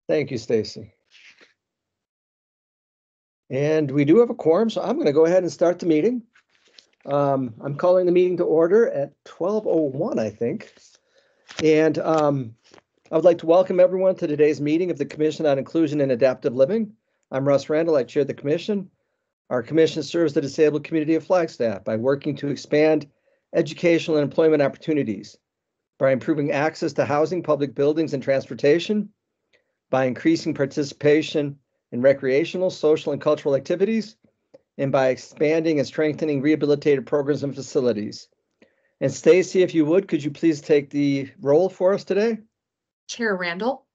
Thank you, Stacy. And we do have a quorum, so I'm going to go ahead and start the meeting. I'm calling the meeting to order at 12:01, I think. And I would like to welcome everyone to today's meeting of the Commission on Inclusion and Adaptive Living. I'm Russ Randall. I chair the commission. Our commission serves the disabled community of Flagstaff by working to expand educational and employment opportunities, by improving access to housing, public buildings, and transportation, by increasing participation in recreational, social, and cultural activities, and by expanding and strengthening rehabilitative programs and facilities. And Stacy, if you would, could you please take the roll for us today? Chair Randall.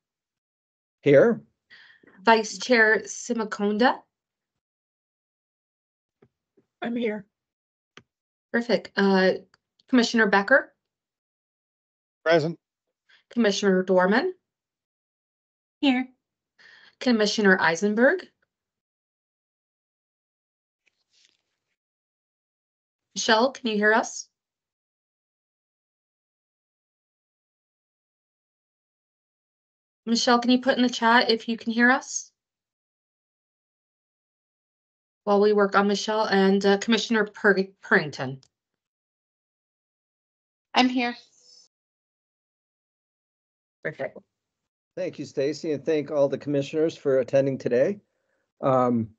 Here. Vice Chair Simakonda. I'm here. Perfect. Commissioner Becker. Present. Commissioner Dorman. Here. Commissioner Eisenberg. Michelle, can you hear us? Michelle, can you put in the chat if you can hear us? While we work on Michelle and Commissioner Purrington. I'm here. Perfect. Thank you, Stacy, and thank all the commissioners for attending today. I'm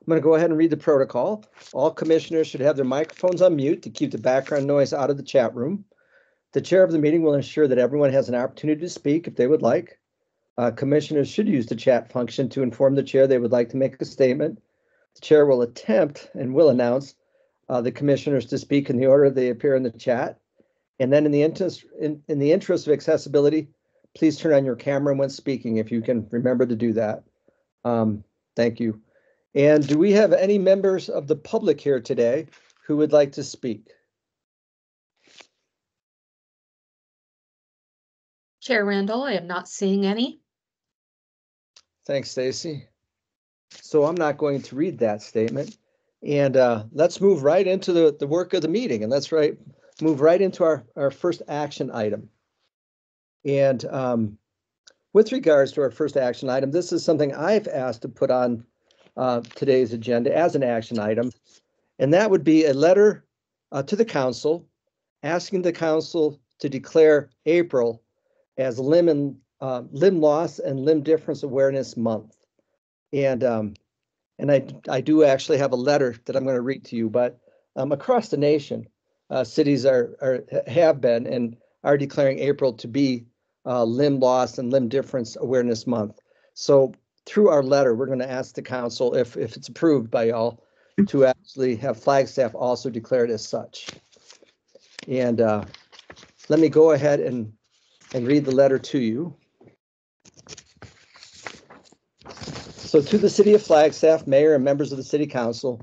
going to go ahead and read the protocol. All commissioners should have their microphones on mute to keep the background noise out of the chat room. The chair of the meeting will ensure that everyone has an opportunity to speak if they would like. Commissioners should use the chat function to inform the chair they would like to make a statement. The chair will attempt and will announce the commissioners to speak in the order they appear in the chat. And then in the interest of accessibility, please turn on your camera when speaking if you can remember to do that. Thank you. And do we have any members of the public here today who would like to speak? Chair Randall, I am not seeing any. Thanks, Stacy. So I'm not going to read that statement. And let's move right into the work of the meeting. And let's move right into our first action item. And with regards to our first action item, this is something I've asked to put on today's agenda as an action item. And that would be a letter to the council asking the council to declare April as limb loss and limb difference awareness month. And I do actually have a letter that I'm going to read to you, but across the nation, cities have been and are declaring April to be limb loss and limb difference awareness month. So through our letter, we're going to ask the council, if it's approved by y'all, to actually have Flagstaff also declared as such. And let me go ahead and read the letter to you. So to the City of Flagstaff, Mayor and members of the City Council,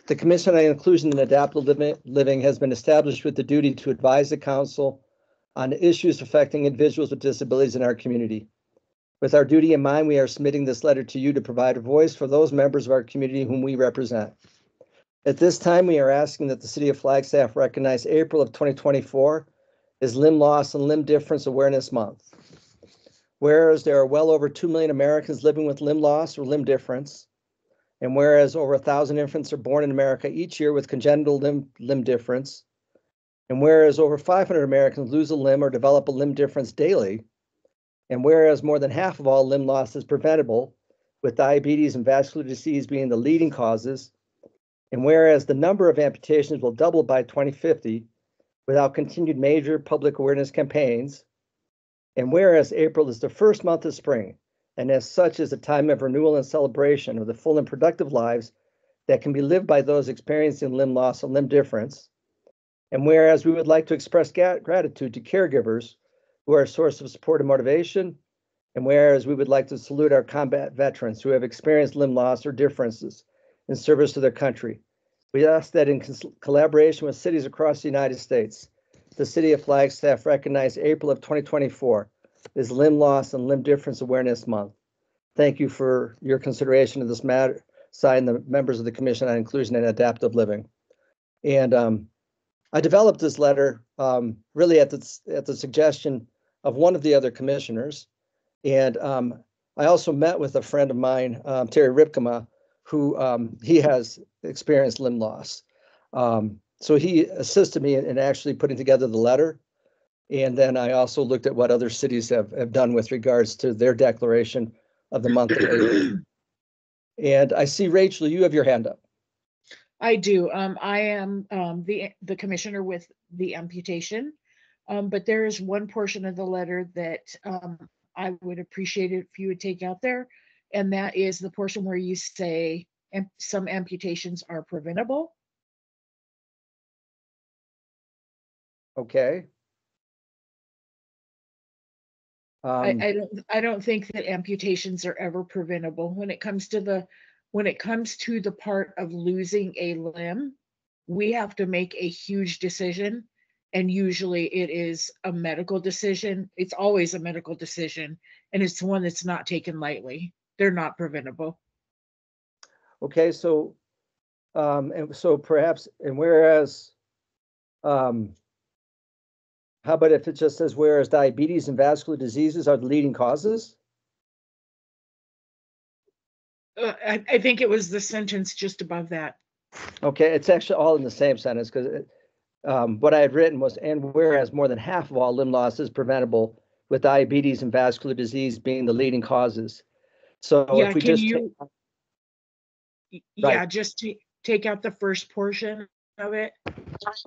the Commission on Inclusion and Adaptive Living has been established with the duty to advise the Council on issues affecting individuals with disabilities in our community. With our duty in mind, we are submitting this letter to you to provide a voice for those members of our community whom we represent. At this time, we are asking that the City of Flagstaff recognize April of 2024 as Limb Loss and Limb Difference Awareness Month. Whereas there are well over 2 million Americans living with limb loss or limb difference, and whereas over 1,000 infants are born in America each year with congenital limb difference, and whereas over 500 Americans lose a limb or develop a limb difference daily, and whereas more than half of all limb loss is preventable, with diabetes and vascular disease being the leading causes, and whereas the number of amputations will double by 2050 without continued major public awareness campaigns, and whereas April is the first month of spring, and as such is a time of renewal and celebration of the full and productive lives that can be lived by those experiencing limb loss and limb difference, and whereas we would like to express gratitude to caregivers who are a source of support and motivation, and whereas we would like to salute our combat veterans who have experienced limb loss or differences in service to their country, we ask that in collaboration with cities across the United States, the City of Flagstaff recognize April of 2024 as Limb Loss and Limb Difference Awareness Month. Thank you for your consideration of this matter, signed the members of the Commission on Inclusion and Adaptive Living. And I developed this letter really at the suggestion of one of the other commissioners. And I also met with a friend of mine, Terry Ripkema, who he has experienced limb loss. So he assisted me in actually putting together the letter. And then I also looked at what other cities have done with regards to their declaration of the month of April. And I see, Rachel, you have your hand up. I do. I am the commissioner with the amputation, but there is one portion of the letter that I would appreciate it if you would take out there, and that is the portion where you say some amputations are preventable. Okay. I don't think that amputations are ever preventable. When it comes to the part of losing a limb, we have to make a huge decision, and usually it is a medical decision. It's always a medical decision, and it's one that's not taken lightly. They're not preventable. Okay, so and so perhaps, and whereas how about if it just says whereas diabetes and vascular diseases are the leading causes? I think it was the sentence just above that. Okay, it's actually all in the same sentence because what I had written was, and whereas more than half of all limb loss is preventable, with diabetes and vascular disease being the leading causes. So Yeah, if we can just you? Right. Yeah, just take out the first portion of it.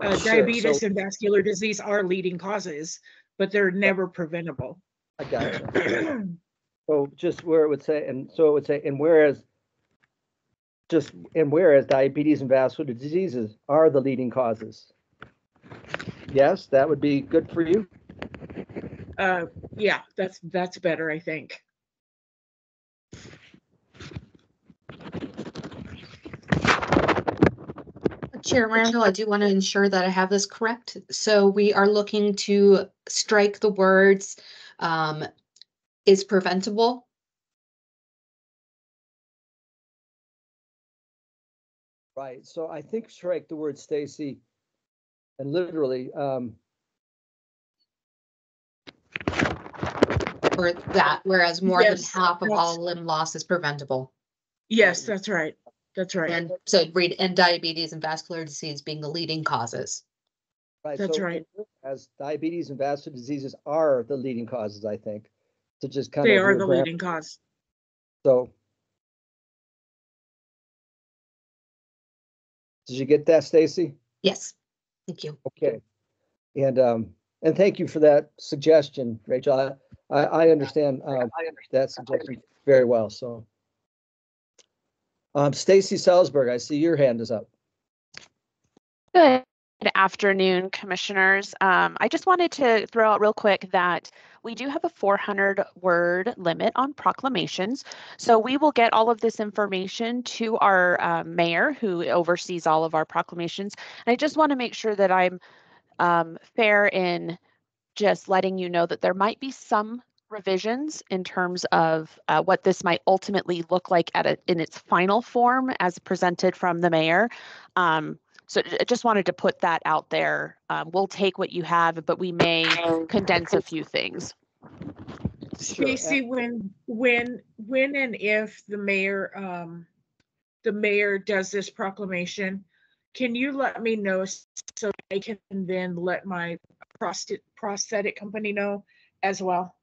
Sure, Diabetes so and vascular disease are leading causes, but they're never preventable. I gotcha. So just where it would say, and so it would say, and whereas diabetes and vascular diseases are the leading causes. Yes, that would be good for you. Yeah, that's better, I think. Chair Randall, I do want to ensure that I have this correct. So we are looking to strike the words is preventable. Right. So I think strike the word Stacy and literally Or that, whereas more than Yes, half of all limb loss is preventable. yes, that's right. That's right. And so read, and diabetes and vascular disease being the leading causes. right. That's So right. as diabetes and vascular diseases are the leading causes, I think. To just kind They of are your the grammar. leading cause. So did you get that, Stacy? Yes, thank you. Okay. And thank you for that suggestion, Rachel. I understand that suggestion very well. So Stacy Salzberg, I see your hand is up. Good afternoon, commissioners. I just wanted to throw out real quick that we do have a 400-word limit on proclamations. So we will get all of this information to our mayor, who oversees all of our proclamations. And I just want to make sure that I'm fair in just letting you know that there might be some revisions in terms of what this might ultimately look like in its final form as presented from the mayor. So I just wanted to put that out there. We'll take what you have, but we may condense a few things. Stacy, when and if the mayor does this proclamation, can you let me know so I can then let my prosthetic company know as well?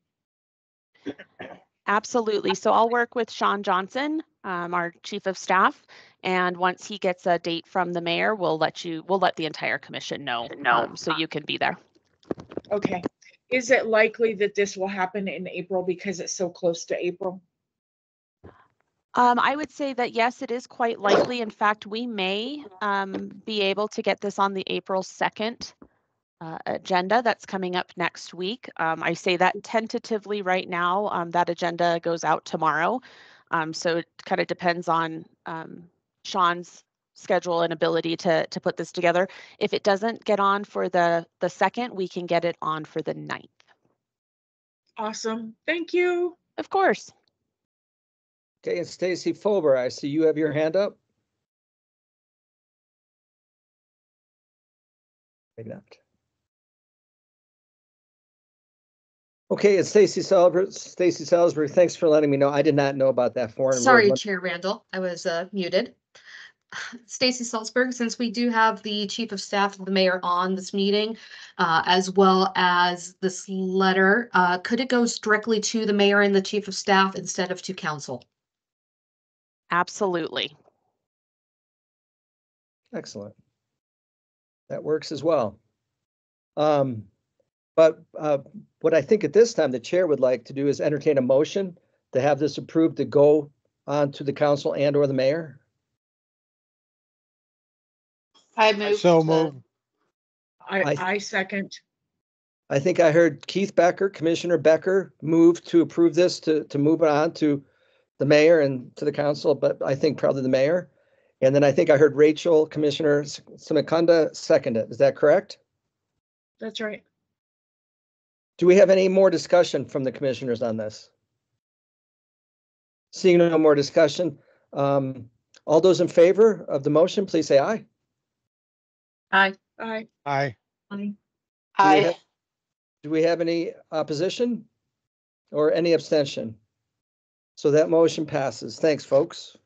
Absolutely. So I'll work with Sean Johnson, our chief of staff, and once he gets a date from the mayor, we'll let the entire commission know, so you can be there. Okay. Is it likely that this will happen in April because it's so close to April? I would say that yes, it is quite likely. In fact, we may be able to get this on the April 2nd agenda that's coming up next week. I say that tentatively right now. That agenda goes out tomorrow. So it kind of depends on Sean's schedule and ability to put this together. If it doesn't get on for the 2nd, we can get it on for the 9th. Awesome. Thank you. Of course. Okay, and Stacy Fulber, I see you have your hand up. Maybe not. Okay, it's Stacy Salisbury. Thanks for letting me know. I did not know about that foreign Sorry, word. Chair Randall, I was muted. Stacy Salzberg, since we do have the Chief of Staff of the Mayor on this meeting, as well as this letter, could it go directly to the Mayor and the Chief of Staff instead of to Council? Absolutely. Excellent. That works as well. But what I think at this time the chair would like to do is entertain a motion to have this approved to go on to the council and or the mayor. I move. I second. I think I heard Keith Becker, Commissioner Becker, move to approve this to move it on to the mayor and to the council, but I think probably the mayor. And then I think I heard Rachel, Commissioner Simakanda second it. Is that correct? That's right. Do we have any more discussion from the commissioners on this? Seeing no more discussion, all those in favor of the motion, please say aye. Aye. Aye. Aye. Aye. Aye. Do we have any opposition or any abstention? So that motion passes. Thanks, folks.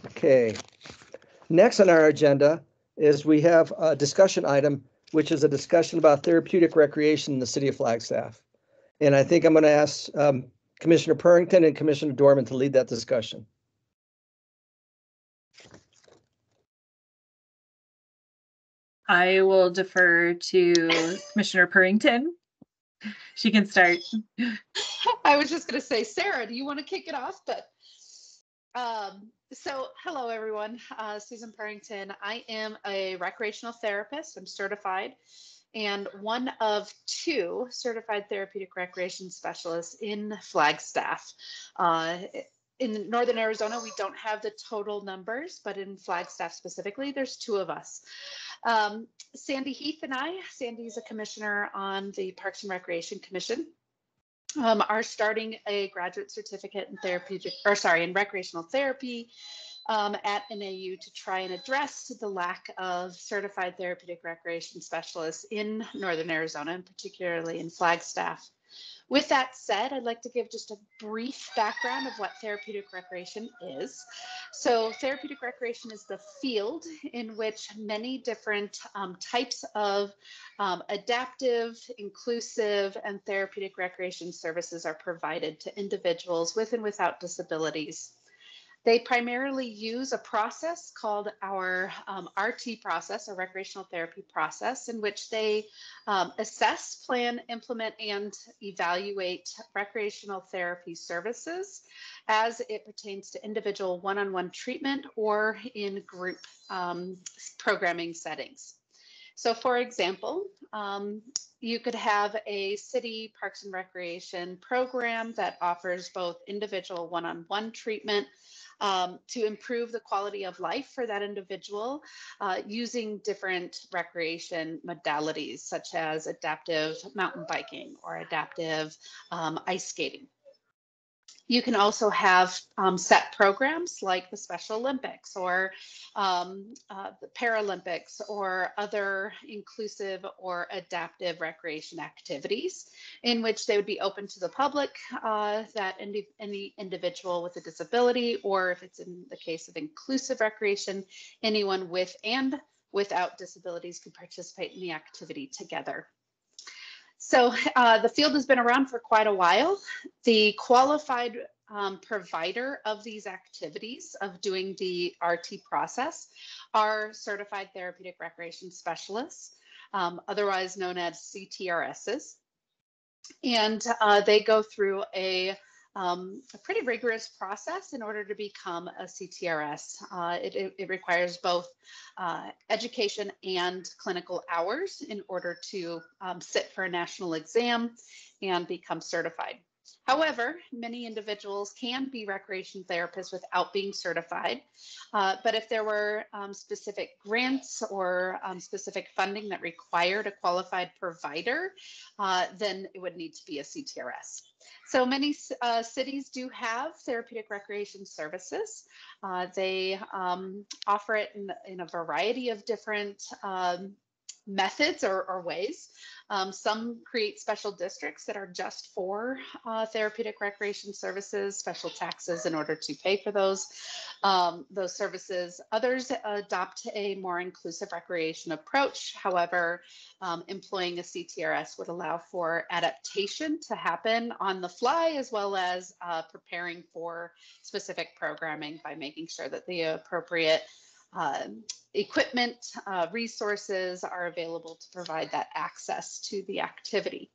Okay. Next on our agenda is we have a discussion item, which is a discussion about therapeutic recreation in the city of Flagstaff. And I think I'm going to ask Commissioner Purrington and Commissioner Dorman to lead that discussion. I will defer to Commissioner Purrington. She can start. I was just going to say, Sarah, do you want to kick it off? But so hello, everyone. Susan Purrington. I am a recreational therapist. I'm certified and one of 2 certified therapeutic recreation specialists in Flagstaff. In Northern Arizona, we don't have the total numbers, but in Flagstaff specifically, there's 2 of us. Sandy Heath and I, Sandy's a commissioner on the Parks and Recreation Commission, are starting a graduate certificate in recreational therapy at NAU to try and address the lack of certified therapeutic recreation specialists in Northern Arizona, and particularly in Flagstaff. With that said, I'd like to give just a brief background of what therapeutic recreation is. So therapeutic recreation is the field in which many different types of adaptive, inclusive, and therapeutic recreation services are provided to individuals with and without disabilities. They primarily use a process called our RT process, a recreational therapy process, in which they assess, plan, implement, and evaluate recreational therapy services as it pertains to individual one-on-one treatment or in group programming settings. So for example, you could have a city parks and recreation program that offers both individual one-on-one treatment to improve the quality of life for that individual using different recreation modalities, such as adaptive mountain biking or adaptive ice skating. You can also have set programs like the Special Olympics or the Paralympics or other inclusive or adaptive recreation activities in which they would be open to the public, that any individual with a disability, or if it's in the case of inclusive recreation, anyone with and without disabilities could participate in the activity together. So the field has been around for quite a while. The qualified provider of these activities of doing the RT process are certified therapeutic recreation specialists, otherwise known as CTRSs. And they go through a pretty rigorous process in order to become a CTRS. It requires both education and clinical hours in order to sit for a national exam and become certified. However, many individuals can be recreation therapists without being certified, but if there were specific grants or specific funding that required a qualified provider, then it would need to be a CTRS. So many cities do have therapeutic recreation services. They offer it in a variety of different methods or ways. Some create special districts that are just for therapeutic recreation services, special taxes in order to pay for those services. Others adopt a more inclusive recreation approach. However, employing a CTRS would allow for adaptation to happen on the fly, as well as preparing for specific programming by making sure that the appropriate equipment, resources are available to provide that access to the activity.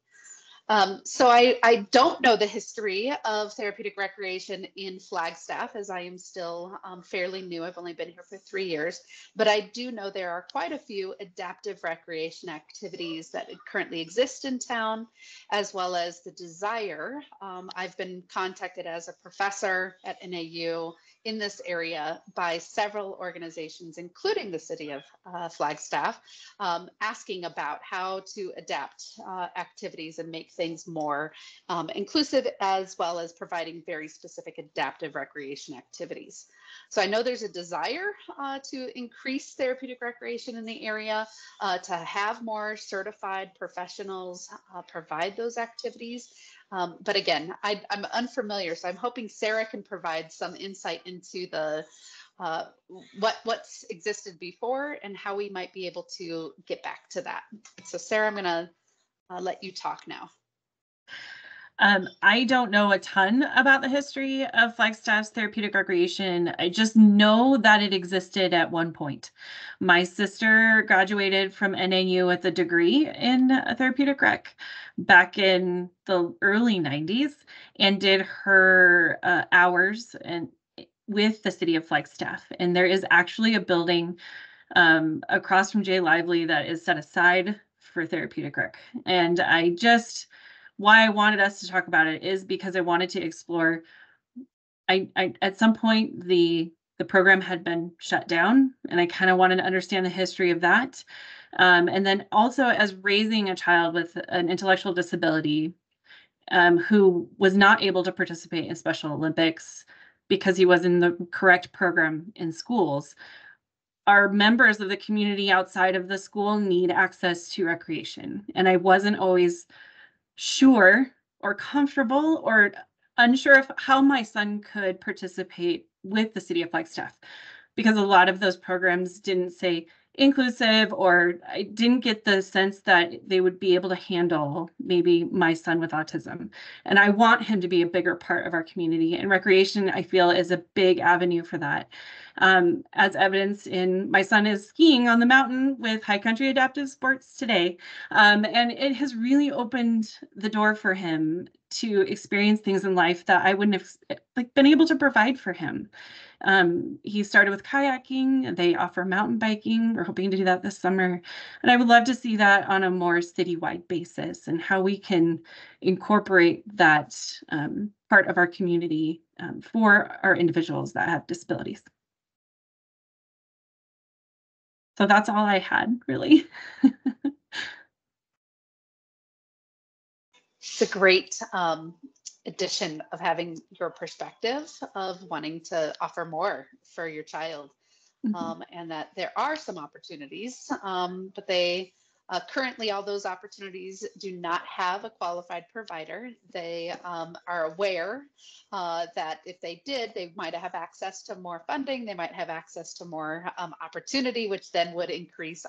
So I don't know the history of therapeutic recreation in Flagstaff, as I am still fairly new. I've only been here for 3 years, but I do know there are quite a few adaptive recreation activities that currently exist in town, as well as the desire. I've been contacted as a professor at NAU in this area by several organizations, including the city of Flagstaff, asking about how to adapt activities and make things more inclusive, as well as providing very specific adaptive recreation activities. So I know there's a desire to increase therapeutic recreation in the area, to have more certified professionals provide those activities. But again, I'm unfamiliar, so I'm hoping Sarah can provide some insight into the what's existed before and how we might be able to get back to that. So Sarah, I'm going to let you talk now. I don't know a ton about the history of Flagstaff's therapeutic recreation. I just know that it existed at one point. My sister graduated from NAU with a degree in therapeutic rec back in the early 90s and did her hours with the city of Flagstaff. And there is actually a building across from Jay Lively that is set aside for therapeutic rec. And why I wanted us to talk about it is because I wanted to explore. I at some point the program had been shut down, and I kind of wanted to understand the history of that. And then also, as raising a child with an intellectual disability who was not able to participate in Special Olympics because he was in the correct program in schools, our members of the community outside of the school need access to recreation. And I wasn't always sure or comfortable or unsure of how my son could participate with the city of Flagstaff, because a lot of those programs didn't say inclusive, or I didn't get the sense that they would be able to handle maybe my son with autism. And I want him to be a bigger part of our community, and recreation, I feel, is a big avenue for that. As evidence in my son is skiing on the mountain with High Country Adaptive Sports today. And it has really opened the door for him to experience things in life that I wouldn't have been able to provide for him. He started with kayaking. They offer mountain biking. We're hoping to do that this summer. And I would love to see that on a more citywide basis, and how we can incorporate that part of our community for our individuals that have disabilities. So that's all I had, really. It's a great addition of having your perspective of wanting to offer more for your child, and that there are some opportunities, but they currently, all those opportunities do not have a qualified provider. They are aware that if they did, they might have access to more funding. They might have access to more opportunity, which then would increase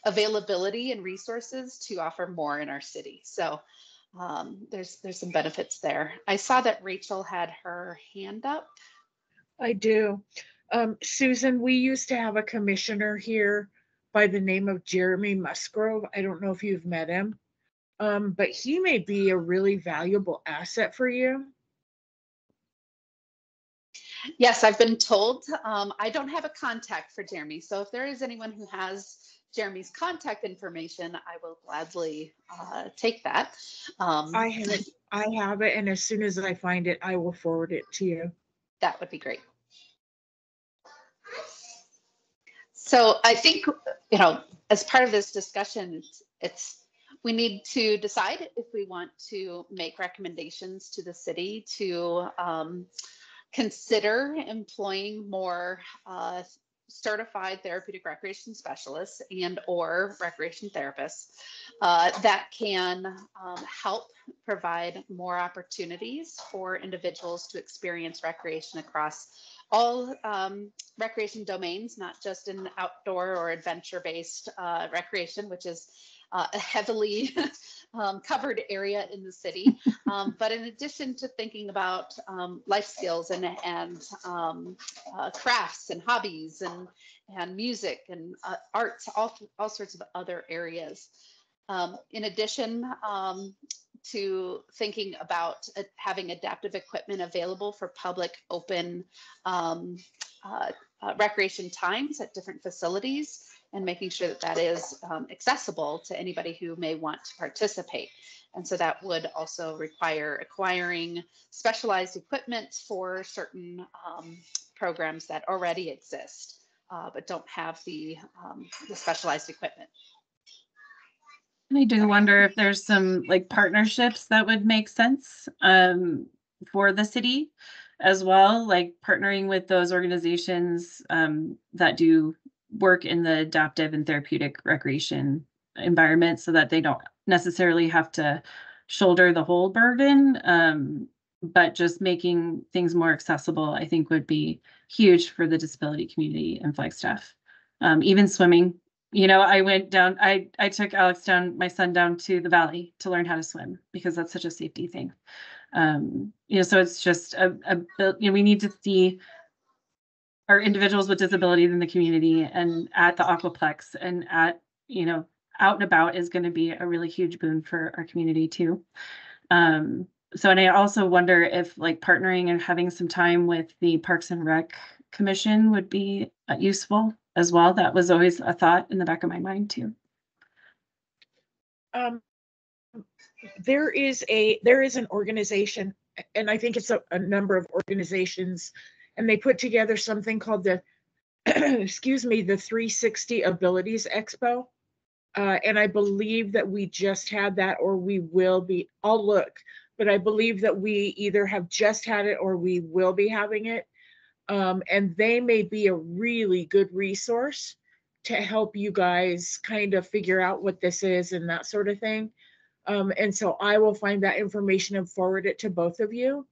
availability and resources to offer more in our city. So there's some benefits there. I saw that Rachel had her hand up. I do. Susan, we used to have a commissioner here by the name of Jeremy Musgrove. I don't know if you've met him, but he may be a really valuable asset for you. Yes, I've been told. I don't have a contact for Jeremy, so if there is anyone who has Jeremy's contact information, I will gladly take that. I have it, and as soon as I find it, I will forward it to you. That would be great. So I think, as part of this discussion, we need to decide if we want to make recommendations to the city to consider employing more certified therapeutic recreation specialists and or recreation therapists that can help provide more opportunities for individuals to experience recreation across all recreation domains, not just in outdoor or adventure-based recreation, which is a heavily covered area in the city. But in addition to thinking about life skills and crafts and hobbies and music and arts, all sorts of other areas. In addition to thinking about having adaptive equipment available for public open recreation times at different facilities, and making sure that that is accessible to anybody who may want to participate. And so that would also require acquiring specialized equipment for certain programs that already exist, but don't have the specialized equipment. I do wonder if there's some like partnerships that would make sense for the city as well, like partnering with those organizations that do work in the adaptive and therapeutic recreation environment, so that they don't necessarily have to shoulder the whole burden, but just making things more accessible, I think, would be huge for the disability community in Flagstaff. Even swimming, you know, I went down, I took my son down to the valley to learn how to swim, because that's such a safety thing. You know, so it's just we need to see our individuals with disabilities in the community, and at the Aquaplex and at, you know, out and about is going to be a really huge boon for our community too. So, and I also wonder if like partnering and having some time with the Parks and Rec Commission would be useful as well. That was always a thought in the back of my mind too. There is an organization, and I think it's a number of organizations, and they put together something called the excuse me, the 360 Abilities Expo. And I believe that we just had that, or we will be. I'll look, but I believe that we either have just had it or we will be having it. And they may be a really good resource to help you guys kind of figure out what this is and that sort of thing. And so I will find that information and forward it to both of you,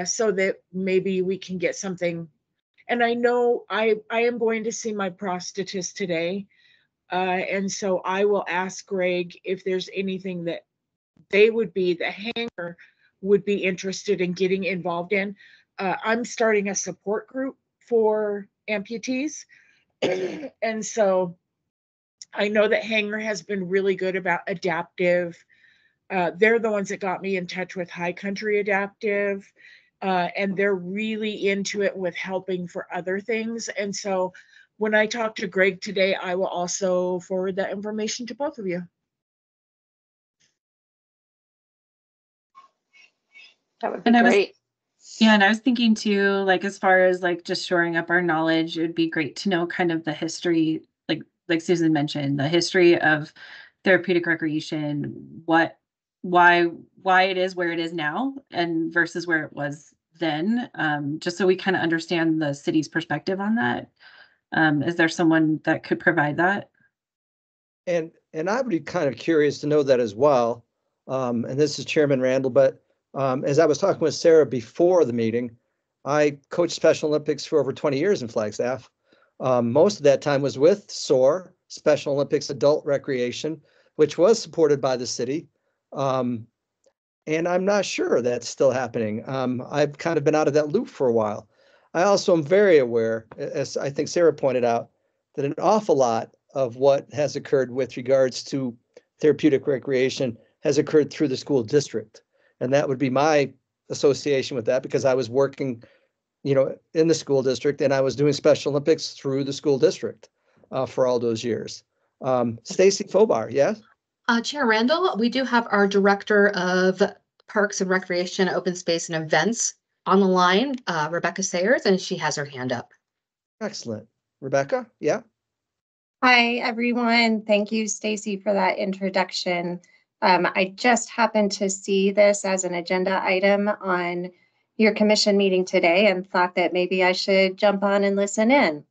so that maybe we can get something. And I know I am going to see my prosthetist today. And so I will ask Greg if there's anything that the Hanger would be interested in getting involved in. I'm starting a support group for amputees. And so I know that Hanger has been really good about adaptive. They're the ones that got me in touch with High Country Adaptive. And they're really into it with helping for other things. And so when I talk to Greg today, I will also forward that information to both of you. That would be great. Yeah, and I was thinking too, like as far as like just shoring up our knowledge, it would be great to know kind of the history, like Susan mentioned, the history of therapeutic recreation, why it is where it is now and versus where it was then, just so we kind of understand the city's perspective on that. Is there someone that could provide that? And I would be kind of curious to know that as well. And this is Chairman Randall, but as I was talking with Sarah before the meeting, I coached Special Olympics for over 20 years in Flagstaff. Most of that time was with SOAR, Special Olympics Adult Recreation, which was supported by the city. And I'm not sure that's still happening. I've kind of been out of that loop for a while. I also am very aware, as I think Sarah pointed out, that an awful lot of what has occurred with regards to therapeutic recreation has occurred through the school district. And that would be my association with that, because I was working, you know, in the school district, and I was doing Special Olympics through the school district for all those years. Stacy Fobar, yes? Chair Randall, we do have our Director of Parks and Recreation, Open Space and Events on the line, Rebecca Sayers, and she has her hand up. Excellent. Rebecca, yeah? Hi, everyone. Thank you, Stacy, for that introduction. I just happened to see this as an agenda item on your commission meeting today and thought that maybe I should jump on and listen in.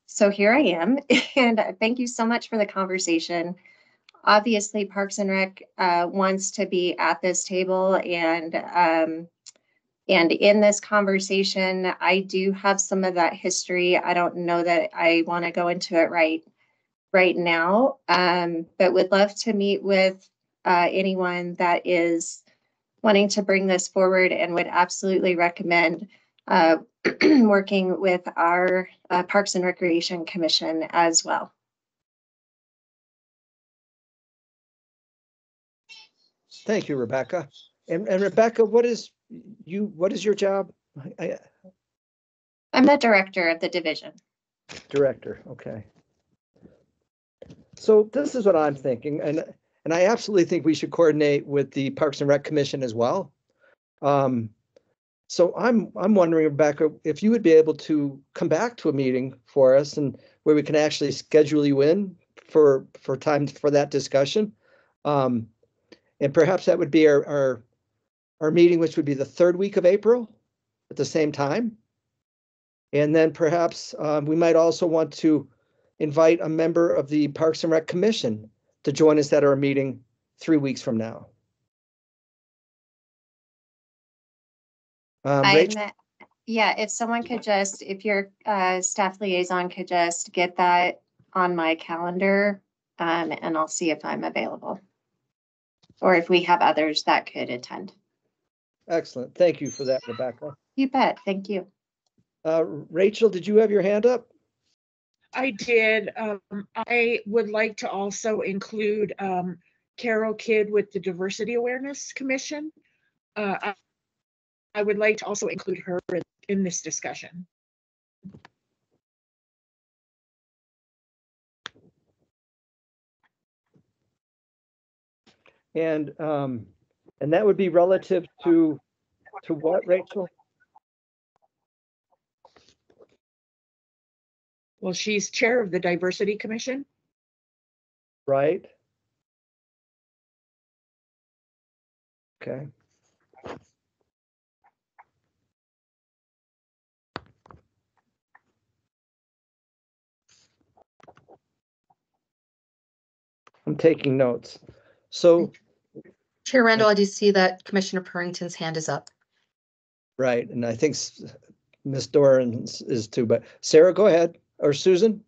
So here I am, and thank you so much for the conversation. Obviously, Parks and Rec wants to be at this table, and in this conversation, I do have some of that history. I don't know that I want to go into it right now, but would love to meet with anyone that is wanting to bring this forward, and would absolutely recommend working with our Parks and Recreation Commission as well. Thank you, Rebecca. And Rebecca, what is your job? I'm the director of the division. Director, okay. So this is what I'm thinking, and I absolutely think we should coordinate with the Parks and Rec Commission as well. So I'm wondering, Rebecca, if you would be able to come back to a meeting for us, and where we can actually schedule you in for time for that discussion. And perhaps that would be our meeting, which would be the third week of April at the same time. And then perhaps we might also want to invite a member of the Parks and Rec Commission to join us at our meeting 3 weeks from now. Rachel? Yeah, if someone could just, if your staff liaison could just get that on my calendar, and I'll see if I'm available. Or if we have others that could attend. Excellent. Thank you for that, Rebecca. You bet. Thank you. Rachel, did you have your hand up? I did. I would like to also include Carol Kidd with the Diversity Awareness Commission. I would like to also include her in this discussion. And that would be relative to what, Rachel? Well, she's chair of the Diversity Commission. Right. Okay. I'm taking notes. So, Chair Randall, I do see that Commissioner Purrington's hand is up. right, and I think Ms. Doran is too, but Sarah, go ahead, or Susan?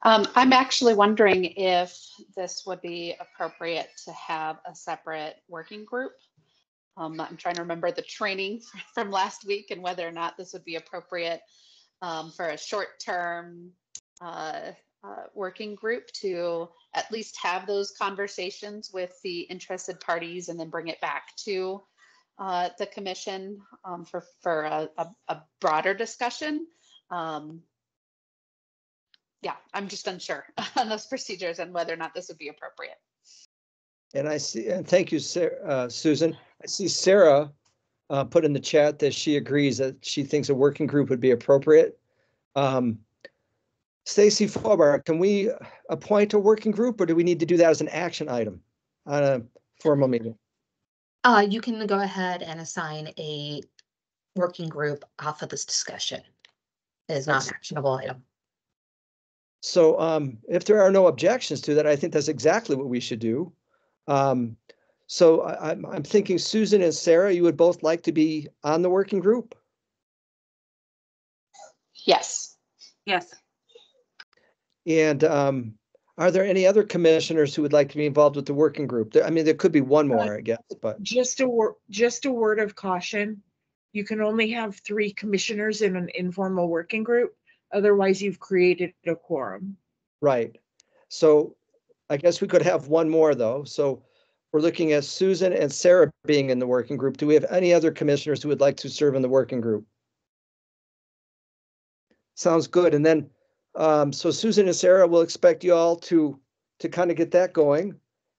I'm actually wondering if this would be appropriate to have a separate working group. I'm trying to remember the training from last week and whether or not this would be appropriate for a short-term working group to at least have those conversations with the interested parties and then bring it back to the commission for a broader discussion. Yeah, I'm just unsure on those procedures and whether or not this would be appropriate. And I see, and thank you, Sarah, Susan. I see Sarah put in the chat that she agrees that she thinks a working group would be appropriate. Stacy Fauber, can we appoint a working group, or do we need to do that as an action item on a formal meeting? You can go ahead and assign a working group off of this discussion. It is not an actionable item. So if there are no objections to that, I think that's exactly what we should do. So I'm thinking Susan and Sarah, you would both like to be on the working group? Yes. Yes. And are there any other commissioners who would like to be involved with the working group? I mean, there could be one more, I guess, but. Just a word of caution. You can only have 3 commissioners in an informal working group. Otherwise, you've created a quorum. Right. So I guess we could have one more, though. So we're looking at Susan and Sarah being in the working group. Do we have any other commissioners who would like to serve in the working group? Sounds good. And then, so Susan and Sarah, will expect you all to kind of get that going.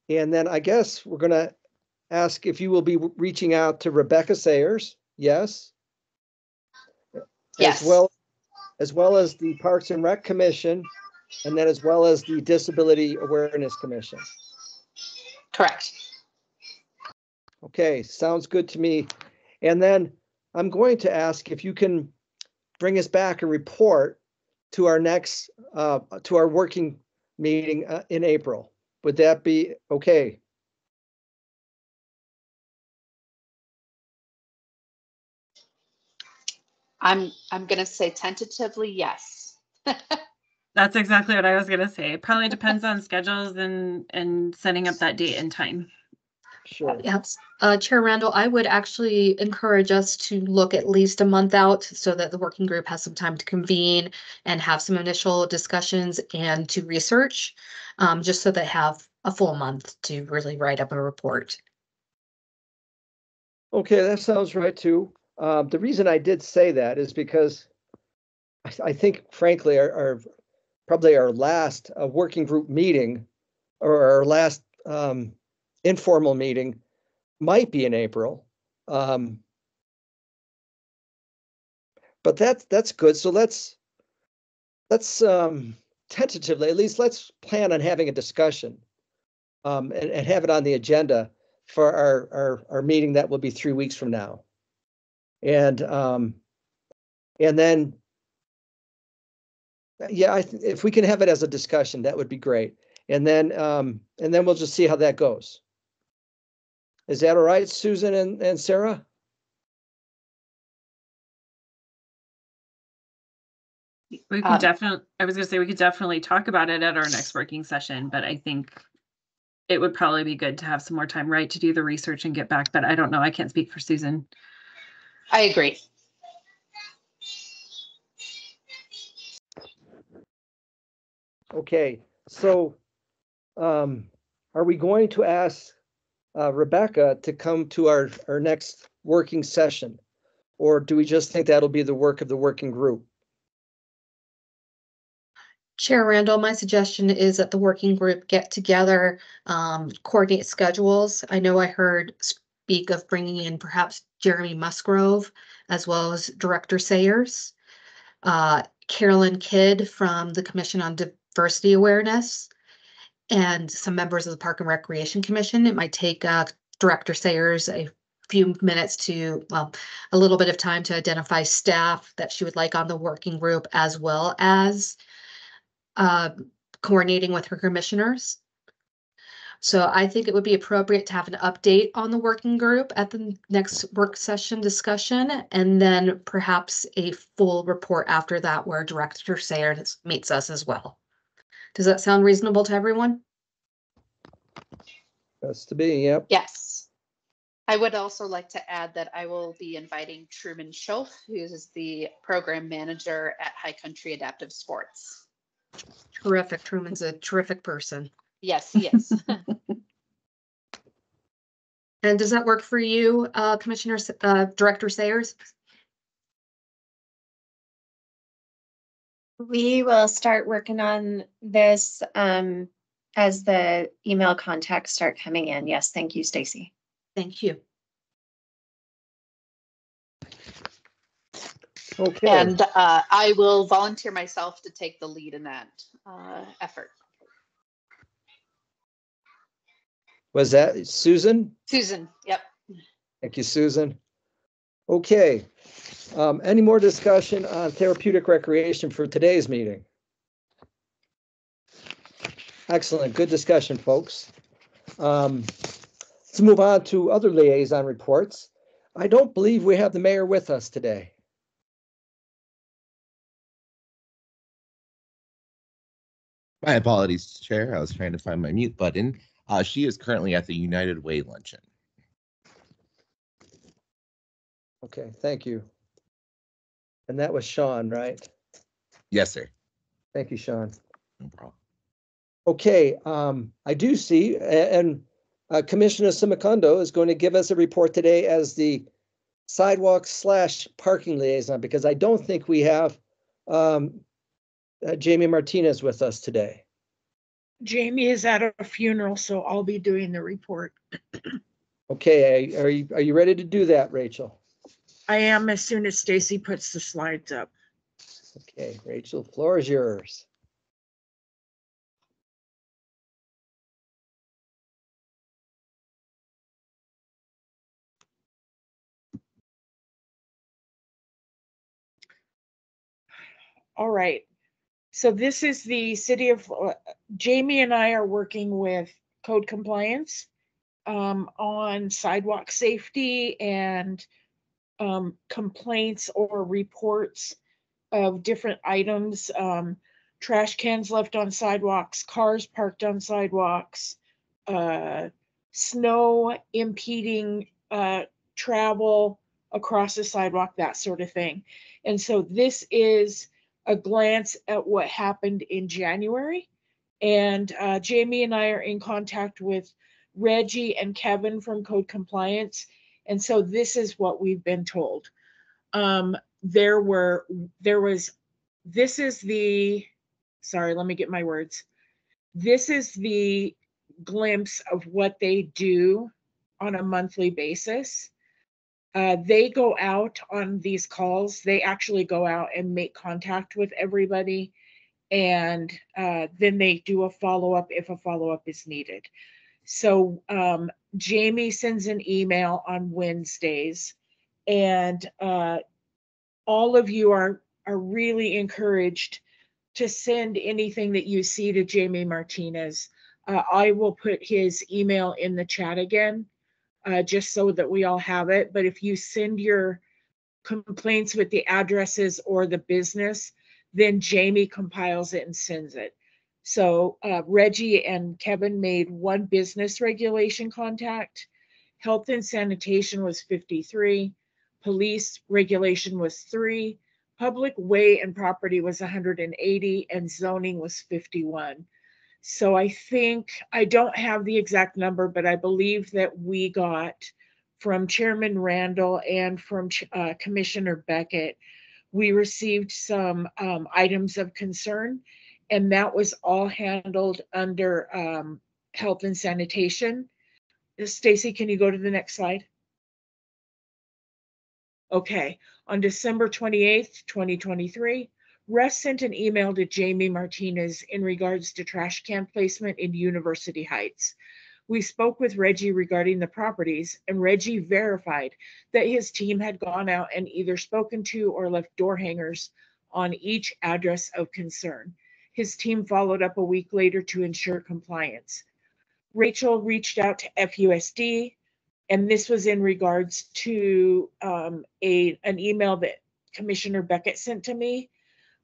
And then I guess we're going to ask if you will be reaching out to Rebecca Sayers. Yes. Yes. As well as the Parks and Rec Commission, and then as well as the Disability Awareness Commission. Correct. Okay, sounds good to me. And then I'm going to ask if you can bring us back a report to our next, to our working meeting in April. Would that be okay? I'm gonna say tentatively yes. That's exactly what I was gonna say. It probably depends on schedules and setting up that date and time. Sure. Yes, Chair Randall, I would actually encourage us to look at least a month out so that the working group has some time to convene and have some initial discussions and to research, just so they have a full month to really write up a report. Okay, that sounds right too. The reason I did say that is because I think frankly, probably our last working group meeting or our last informal meeting might be in April. But that's good. So let's tentatively, at least let's plan on having a discussion and have it on the agenda for our meeting that will be 3 weeks from now. And then, yeah, if we can have it as a discussion, that would be great. And then we'll just see how that goes. Is that all right, Susan and Sarah? We could definitely, I was gonna say, we could definitely talk about it at our next working session, but I think it would probably be good to have some more time, right, to do the research and get back, but I don't know, I can't speak for Susan. I agree. Okay, so are we going to ask Rebecca to come to our next working session? Or do we just think that'll be the work of the working group? Chair Randall, my suggestion is that the working group get together, coordinate schedules. I know I heard speak of bringing in perhaps Jeremy Musgrove as well as Director Sayers, Carolyn Kidd from the Commission on Diversity Awareness, and some members of the Park and Recreation Commission. It might take Director Sayers a few minutes to, well, a little bit of time to identify staff that she would like on the working group, as well as coordinating with her commissioners. So I think it would be appropriate to have an update on the working group at the next work session discussion, and then perhaps a full report after that where Director Sayers meets us as well. Does that sound reasonable to everyone? Has to be, yep. Yes. I would also like to add that I will be inviting Truman Schoaf, who is the program manager at High Country Adaptive Sports. Terrific. Truman's a terrific person. Yes, he is. And does that work for you, Director Sayers? We will start working on this as the email contacts start coming in. Yes, thank you, Stacy. Thank you. Okay. And I will volunteer myself to take the lead in that effort. Was that Susan? Susan, yep. Thank you, Susan. Okay. Any more discussion on therapeutic recreation for today's meeting? Excellent. Good discussion, folks. Let's move on to other liaison reports. I don't believe we have the mayor with us today. My apologies, Chair. I was trying to find my mute button. She is currently at the United Way luncheon. Okay, thank you. And that was Sean, right? Yes, sir. Thank you, Sean. No problem. Okay, I do see, and Commissioner Simicondo is going to give us a report today as the sidewalk/parking liaison, because I don't think we have Jamie Martinez with us today. Jamie is at a funeral, so I'll be doing the report. Okay, are you ready to do that, Rachel? I am, as soon as Stacy puts the slides up. Okay, Rachel, floor is yours. All right. So this is the city of, Jamie and I are working with code compliance on sidewalk safety and complaints or reports of different items, trash cans left on sidewalks, cars parked on sidewalks, snow impeding travel across the sidewalk, that sort of thing. And so this is a glance at what happened in January. And Jamie and I are in contact with Reggie and Kevin from Code Compliance. And so this is what we've been told. This is the, sorry, let me get my words. This is the glimpse of what they do on a monthly basis. They go out on these calls. They actually go out and make contact with everybody. And then they do a follow-up if a follow-up is needed. So Jamie sends an email on Wednesdays, and all of you are really encouraged to send anything that you see to Jamie Martinez. I will put his email in the chat again, just so that we all have it. But if you send your complaints with the addresses or the business, then Jamie compiles it and sends it. So Reggie and Kevin made one business regulation contact. Health and sanitation was 53. Police regulation was 3. Public way and property was 180, and zoning was 51. So I think, I don't have the exact number, but I believe that we got from Chairman Randall and from Commissioner Beckett, we received some items of concern, and that was all handled under health and sanitation. Stacy, can you go to the next slide? Okay, on December 28th, 2023, Russ sent an email to Jamie Martinez in regards to trash can placement in University Heights. We spoke with Reggie regarding the properties, and Reggie verified that his team had gone out and either spoken to or left door hangers on each address of concern. His team followed up a week later to ensure compliance. Rachel reached out to FUSD, and this was in regards to an email that Commissioner Beckett sent to me.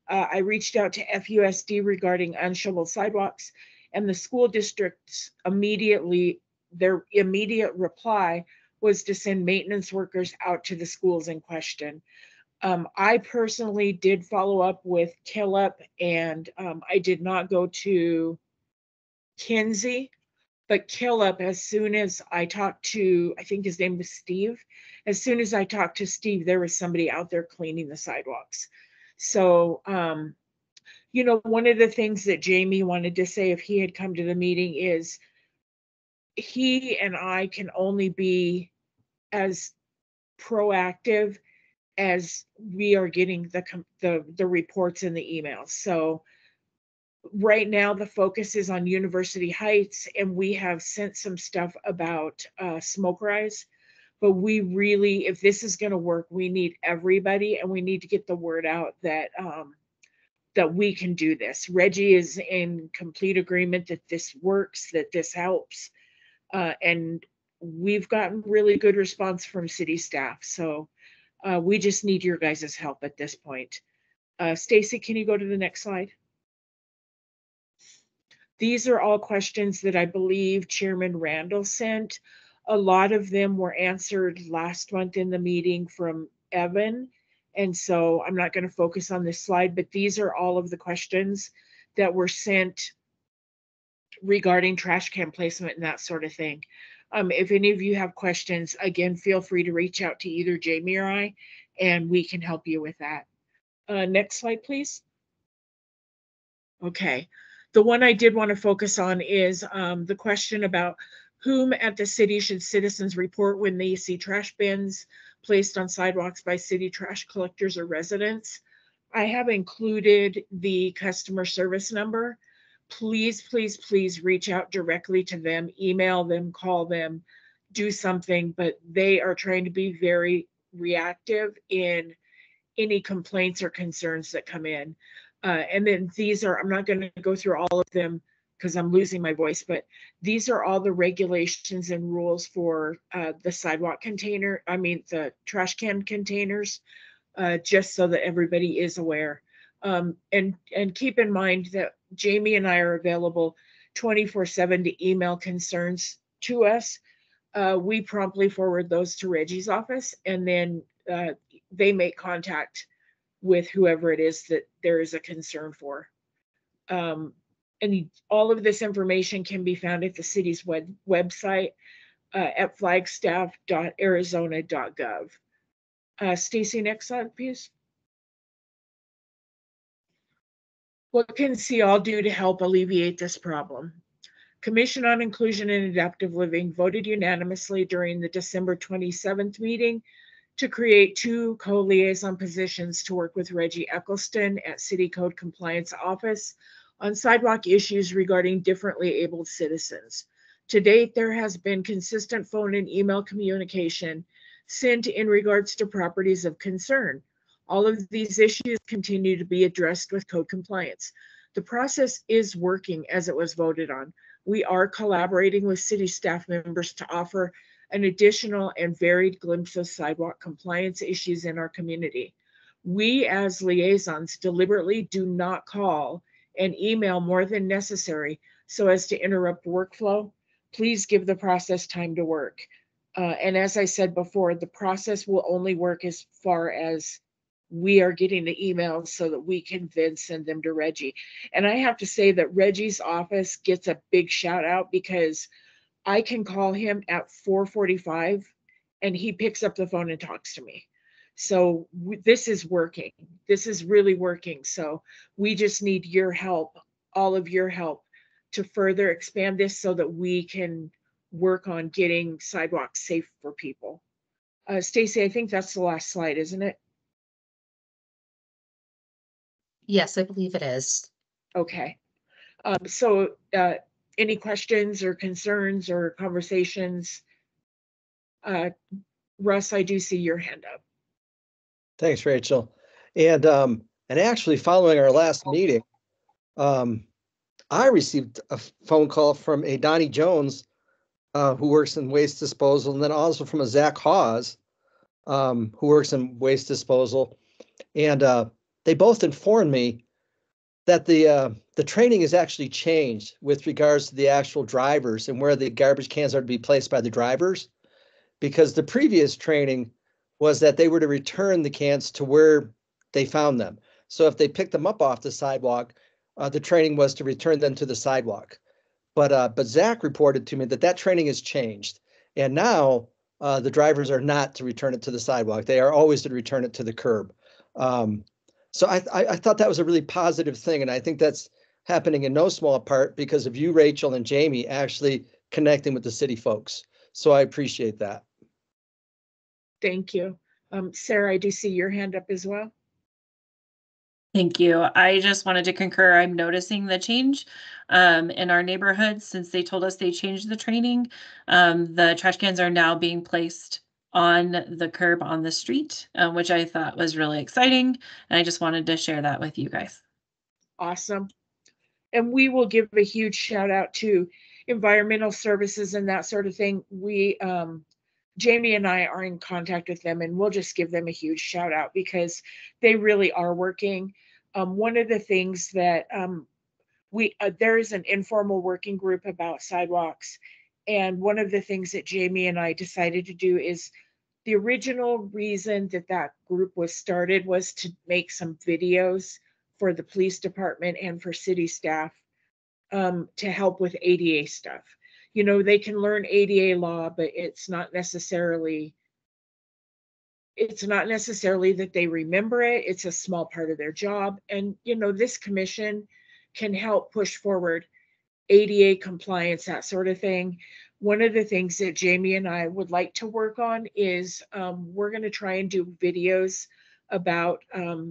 I reached out to FUSD regarding unshoveled sidewalks, and the school district's their immediate reply was to send maintenance workers out to the schools in question. I personally did follow up with Killup, and I did not go to Kinsey, but Killup, as soon as I talked to, I think his name was Steve, as soon as I talked to Steve, there was somebody out there cleaning the sidewalks. So, you know, one of the things that Jamie wanted to say if he had come to the meeting is he and I can only be as proactive as we are getting the reports and the emails. So right now the focus is on University Heights, and we have sent some stuff about smoke rise. But we really, if this is going to work, we need everybody, and we need to get the word out that that we can do this. Reggie is in complete agreement that this works, that this helps. And we've gotten really good response from city staff. So we just need your guys' help at this point. Stacy, can you go to the next slide? These are all questions that I believe Chairman Randall sent. A lot of them were answered last month in the meeting from Evan. And so I'm not going to focus on this slide, but these are all of the questions that were sent regarding trash can placement and that sort of thing. If any of you have questions, again, feel free to reach out to either Jamie or I, and we can help you with that. Next slide, please. Okay. The one I did want to focus on is the question about whom at the city should citizens report when they see trash bins placed on sidewalks by city trash collectors or residents. I have included the customer service number. Please, please, please reach out directly to them, email them, call them, do something, but they are trying to be very reactive in any complaints or concerns that come in. And then these are, I'm not going to go through all of them because I'm losing my voice, but these are all the regulations and rules for the sidewalk container, the trash can containers, just so that everybody is aware. And keep in mind that Jamie and I are available 24/7 to email concerns to us. We promptly forward those to Reggie's office, and then they make contact with whoever it is that there is a concern for. And all of this information can be found at the city's website at flagstaff.arizona.gov. Stacy, next slide, please. What can CL do to help alleviate this problem? Commission on Inclusion and Adaptive Living voted unanimously during the December 27th meeting to create 2 co-liaison positions to work with Reggie Eccleston at City Code Compliance Office on sidewalk issues regarding differently abled citizens. To date, there has been consistent phone and email communication sent in regards to properties of concern. All of these issues continue to be addressed with code compliance. The process is working as it was voted on. We are collaborating with city staff members to offer an additional and varied glimpse of sidewalk compliance issues in our community. We as liaisons deliberately do not call and email more than necessary so as to interrupt workflow. Please give the process time to work. And as I said before, the process will only work as far as we are getting the emails so that we can then send them to Reggie. And I have to say that Reggie's office gets a big shout out because I can call him at 4:45 and he picks up the phone and talks to me. So this is working. This is really working. So we just need your help, all of your help, to further expand this so that we can work on getting sidewalks safe for people. Stacy, I think that's the last slide, isn't it? Yes, I believe it is. Okay. So any questions or concerns or conversations? Russ, I do see your hand up. Thanks, Rachel. And actually following our last meeting, I received a phone call from a Donnie Jones, who works in waste disposal, and then also from a Zach Hawes, who works in waste disposal. And they both informed me that the training has actually changed with regards to the actual drivers and where the garbage cans are to be placed by the drivers, because the previous training was that they were to return the cans to where they found them. So if they picked them up off the sidewalk, the training was to return them to the sidewalk. But Zach reported to me that training has changed, and now the drivers are not to return it to the sidewalk. They are always to return it to the curb. So I thought that was a really positive thing, and I think that's happening in no small part because of you, Rachel, and Jamie actually connecting with the city folks. So I appreciate that. Thank you. Sarah, I do see your hand up as well. Thank you. I just wanted to concur. I'm noticing the change in our neighborhood since they told us they changed the training. The trash cans are now being placed on the curb on the street, which I thought was really exciting. And I just wanted to share that with you guys. Awesome. And we will give a huge shout out to environmental services and that sort of thing. We, Jamie and I are in contact with them, and we'll just give them a huge shout out because they really are working. One of the things that there is an informal working group about sidewalks. And one of the things that Jamie and I decided to do is the original reason that group was started was to make some videos for the police department and for city staff to help with ADA stuff. You know, they can learn ADA law, but it's not necessarily that they remember it. It's a small part of their job. And, you know, this commission can help push forward ADA compliance, that sort of thing. One of the things that Jamie and I would like to work on is we're going to try and do videos about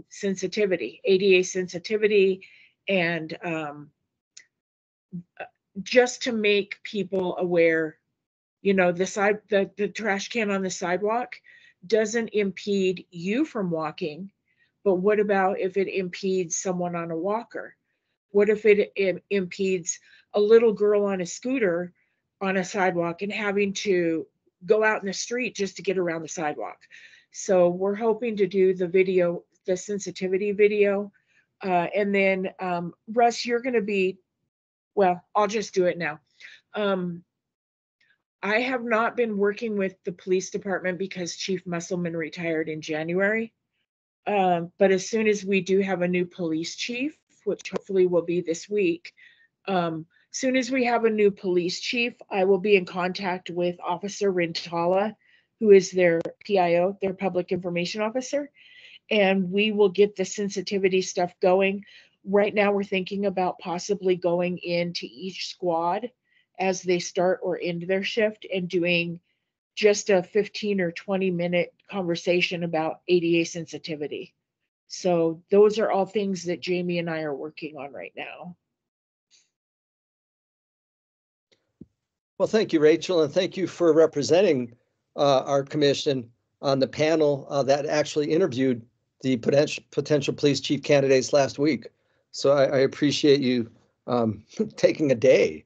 sensitivity, ADA sensitivity, and just to make people aware, you know, the trash can on the sidewalk doesn't impede you from walking, But what about if it impedes someone on a walker? What if it impedes a little girl on a scooter on a sidewalk and having to go out in the street just to get around the sidewalk? So we're hoping to do the video, the sensitivity video. And then Russ, you're going to be, well, I'll just do it now. I have not been working with the police department because Chief Musselman retired in January. But as soon as we do have a new police chief, which hopefully will be this week, soon as we have a new police chief, I will be in contact with Officer Rintala, who is their PIO, their public information officer, and we will get the sensitivity stuff going. Right now, we're thinking about possibly going into each squad as they start or end their shift and doing just a 15 or 20-minute conversation about ADA sensitivity. So those are all things that Jamie and I are working on right now. Well, thank you, Rachel, and thank you for representing our commission on the panel that actually interviewed the potential police chief candidates last week. So I appreciate you taking a day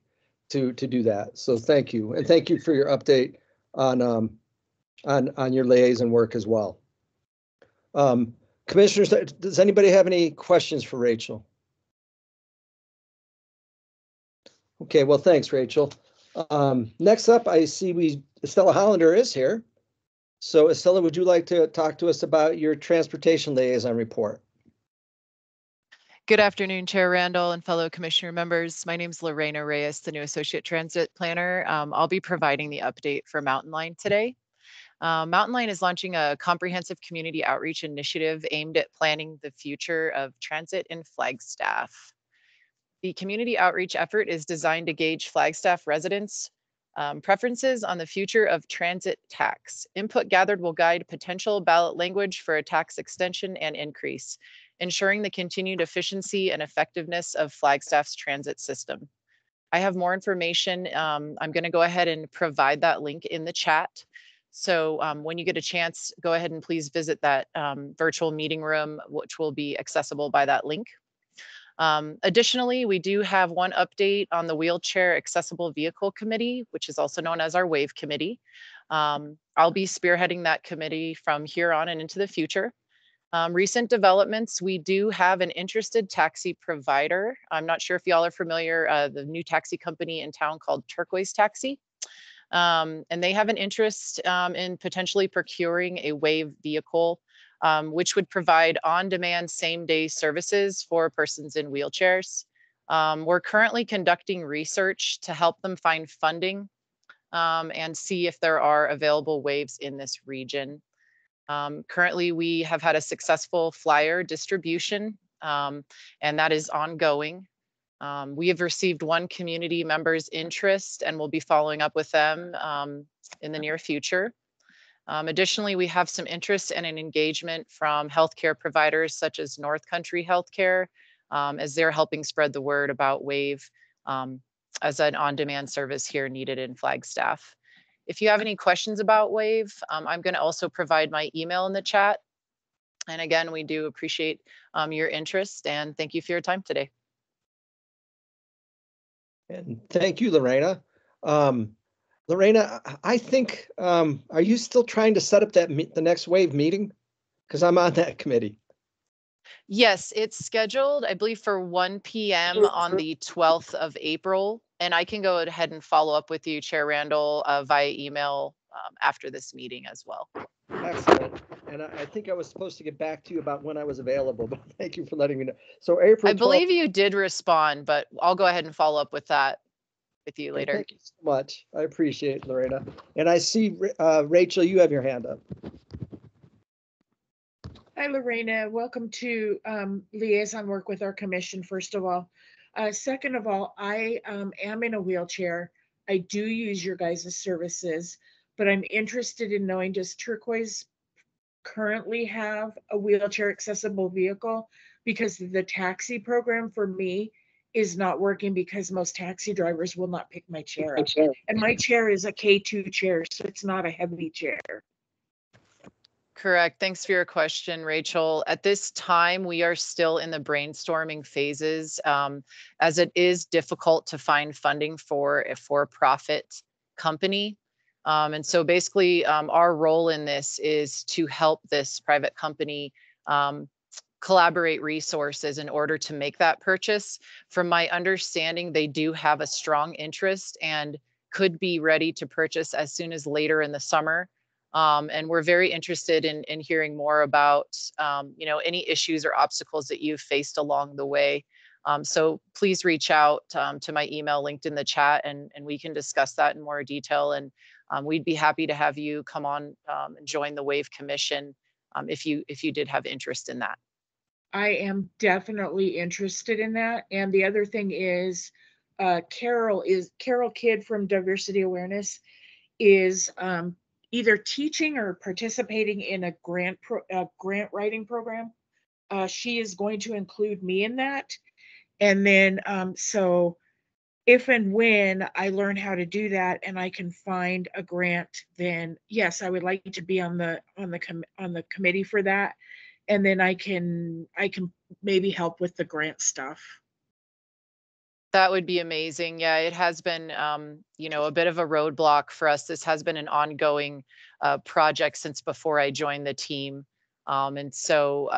to do that. So thank you, and thank you for your update on your liaison work as well. Commissioners, does anybody have any questions for Rachel? Okay, well, thanks, Rachel. Next up, I see Estella Hollander is here. So Estella, would you like to talk to us about your transportation liaison report? Good afternoon, Chair Randall and fellow commissioner members. My name is Lorena Reyes, the new Associate Transit Planner. I'll be providing the update for Mountain Line today. Mountain Line is launching a comprehensive community outreach initiative aimed at planning the future of transit in Flagstaff. The community outreach effort is designed to gauge Flagstaff residents' preferences on the future of transit tax. Input gathered will guide potential ballot language for a tax extension and increase, ensuring the continued efficiency and effectiveness of Flagstaff's transit system. I have more information. I'm going to go ahead and provide that link in the chat. So when you get a chance, go ahead and please visit that virtual meeting room, which will be accessible by that link. Additionally, we do have one update on the Wheelchair Accessible Vehicle Committee, which is also known as our WAVE Committee. I'll be spearheading that committee from here on and into the future. Recent developments, we do have an interested taxi provider. I'm not sure if y'all are familiar, the new taxi company in town called Turquoise Taxi. And they have an interest in potentially procuring a WAVE vehicle, which would provide on-demand same-day services for persons in wheelchairs. We're currently conducting research to help them find funding and see if there are available WAVEs in this region. Currently, we have had a successful flyer distribution, and that is ongoing. We have received one community member's interest and we'll be following up with them in the near future. Additionally, we have some interest and an engagement from healthcare providers such as North Country Healthcare, as they're helping spread the word about WAVE as an on-demand service here needed in Flagstaff. If you have any questions about WAVE, I'm going to also provide my email in the chat. And again, we do appreciate your interest and thank you for your time today. And thank you, Lorena. Lorena, I think, are you still trying to set up the next WAVE meeting? Because I'm on that committee. Yes, it's scheduled, I believe, for 1 p.m. on the 12th of April. And I can go ahead and follow up with you, Chair Randall, via email after this meeting as well. Excellent. And I think I was supposed to get back to you about when I was available, but thank you for letting me know. So April 12th, I believe you did respond, but I'll go ahead and follow up with that with you later. Thank you so much. I appreciate it, Lorena. And I see, Rachel, you have your hand up. Hi, Lorena. Welcome to liaison work with our commission, first of all. Second of all, I am in a wheelchair. I do use your guys' services, but I'm interested in knowing, does Turquoise currently have a wheelchair accessible vehicle? Because the taxi program for me is not working because most taxi drivers will not pick my chair up. And my chair is a K2 chair, so it's not a heavy chair. Correct. Thanks for your question, Rachel. At this time, we are still in the brainstorming phases, as it is difficult to find funding for a for-profit company. And so basically, our role in this is to help this private company collaborate resources in order to make that purchase. From my understanding, they do have a strong interest and could be ready to purchase as soon as later in the summer. And we're very interested in hearing more about, any issues or obstacles that you've faced along the way. So please reach out to my email linked in the chat, and we can discuss that in more detail. And we'd be happy to have you come on and join the WAVE Commission if you did have interest in that. I am definitely interested in that. And the other thing is, Carol Kidd from Diversity Awareness is either teaching or participating in a grant writing program. She is going to include me in that. And then, so if and when I learn how to do that and I can find a grant, then yes, I would like to be on the committee for that. And then I can maybe help with the grant stuff. That would be amazing. Yeah, it has been, a bit of a roadblock for us. This has been an ongoing project since before I joined the team. And so,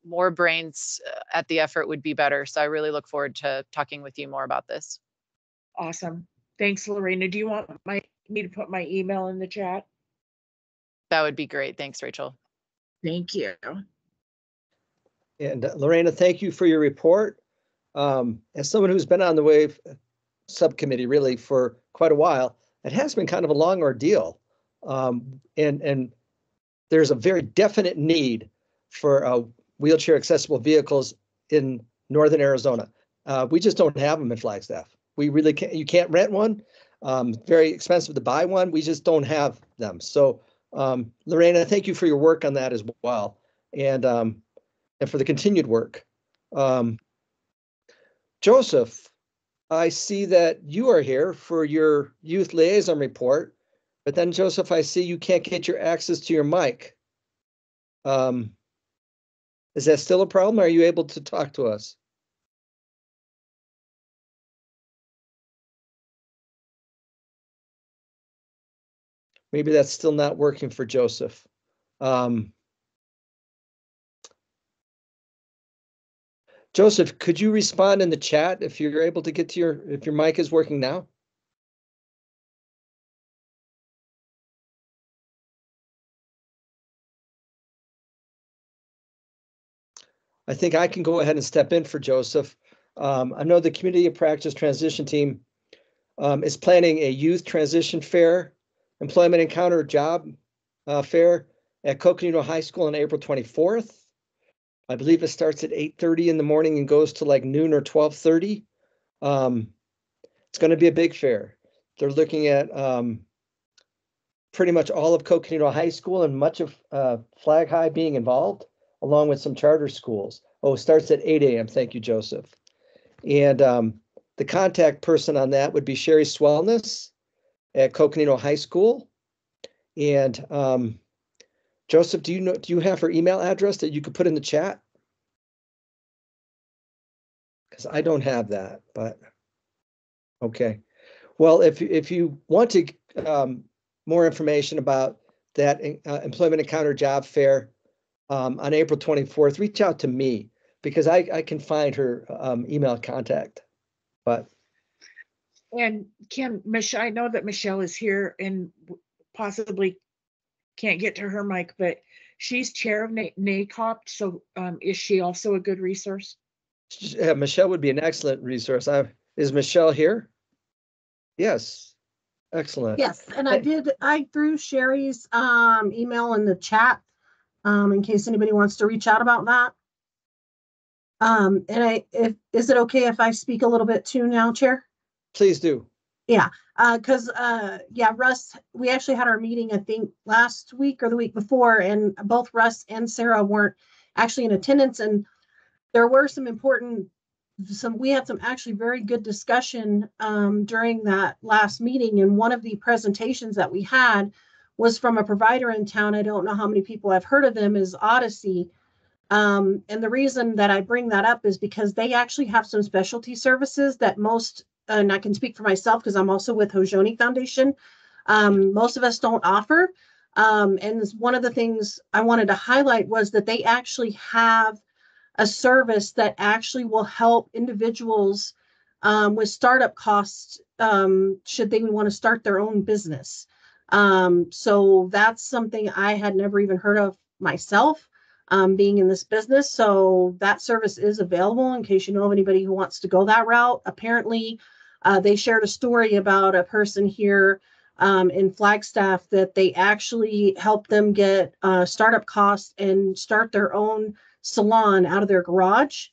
more brains at the effort would be better. So I really look forward to talking with you more about this. Awesome. Thanks, Lorena. Do you want me to put my email in the chat? That would be great. Thanks, Rachel. Thank you. And Lorena, thank you for your report. As someone who's been on the WAVE subcommittee really for quite a while, it has been kind of a long ordeal. And there's a very definite need for wheelchair accessible vehicles in Northern Arizona. We just don't have them in Flagstaff. We really can't, you can't rent one. Very expensive to buy one. We just don't have them. So Lorena, thank you for your work on that as well. And for the continued work. Joseph, I see that you are here for your youth liaison report, but then Joseph, I see you can't get your access to your mic. Is that still a problem? Are you able to talk to us? Maybe that's still not working for Joseph. Joseph, could you respond in the chat if you're able to get to if your mic is working now? I think I can go ahead and step in for Joseph. I know the Community of Practice Transition Team is planning a youth transition fair, employment encounter job fair at Coconino High School on April 24th. I believe it starts at 8:30 in the morning and goes to like noon or 12:30. It's going to be a big fair. They're looking at pretty much all of Coconino High School and much of Flag High being involved, along with some charter schools. Oh, it starts at 8 a.m. Thank you, Joseph. And the contact person on that would be Sherry Swellness at Coconino High School. And Joseph, do you have her email address that you could put in the chat? Because I don't have that, but okay. Well, if you want to more information about that employment encounter job fair on April 24th, reach out to me because I can find her email contact. And Michelle, I know that Michelle is here and possibly can't get to her mic, but she's chair of NACOP. So is she also a good resource? Yeah, Michelle would be an excellent resource. Is Michelle here? Yes. Excellent. Yes, and I threw Sherry's email in the chat in case anybody wants to reach out about that. And is it okay if I speak a little bit too now, Chair? Please do. Yeah, because Russ, we actually had our meeting, I think last week or the week before, and both Russ and Sarah weren't actually in attendance, and there were we had some actually very good discussion during that last meeting, and one of the presentations that we had was from a provider in town. I don't know how many people have heard of them, is Odyssey. And the reason that I bring that up is because they actually have some specialty services that most, and I can speak for myself because I'm also with Hojoni Foundation, most of us don't offer. And one of the things I wanted to highlight was that they actually have a service that actually will help individuals with startup costs should they want to start their own business. So that's something I had never even heard of myself, being in this business. So that service is available in case you know of anybody who wants to go that route. Apparently, they shared a story about a person here in Flagstaff that they actually helped them get startup costs and start their own salon out of their garage.